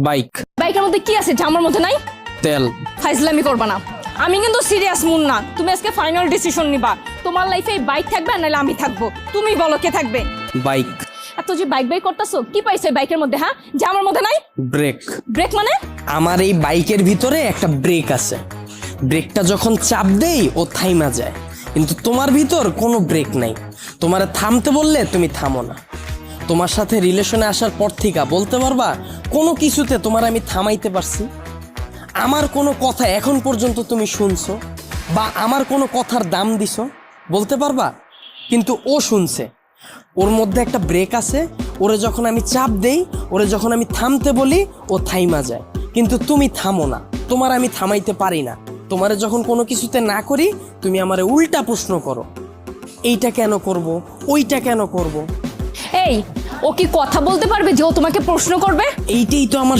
Bike. বাইকের মধ্যে কি আছে জামার মধ্যে নাই? তেল। ফাইজলামি করবা না, আমি কিন্তু সিরিয়াস মুন্না। তুমি আজকে ফাইনাল ডিসিশন নিবা, তোমার লাইফে এই বাইক থাকবে নাহলে আমি থাকবো। তুমি বলো কে থাকবে? বাইক। এত যে বাইক বাইক করতেছো, কি পাইছো এই বাইকের মধ্যে? হ্যাঁ, জামার মধ্যে নাই? ব্রেক। ব্রেক মানে? আমার এই বাইকের ভিতরে একটা ব্রেক আছে, ব্রেকটা যখন চাপ দেই ও থাইমা যায়, কিন্তু তোমার ভিতর কোনো ব্রেক নাই। তোমারে থামতে বললে তুমি থামো না। তোমার সাথে রিলেশনে আসার পর থেকে বলতে পারবা কোনো কিছুতে তোমার আমি থামাইতে পারছি? আমার কোনো কথা এখন পর্যন্ত তুমি শুনছো বা আমার কোনো কথার দাম দিছো বলতে পারবা? কিন্তু ও শুনছে, ওর মধ্যে একটা ব্রেক আছে, ওরে যখন আমি চাপ দেই, ওরে যখন আমি থামতে বলি ও থাইমা যায়, কিন্তু তুমি থামো না। তোমার আমি থামাইতে পারি না। তোমারে যখন কোনো কিছুতে না করি তুমি আমারে উল্টা প্রশ্ন করো, এইটা কেন করব, ওইটা কেন করব। এই, ও কি কথা বলতে পারবে যে ও তোমাকে প্রশ্ন করবে? এইটাই তো আমার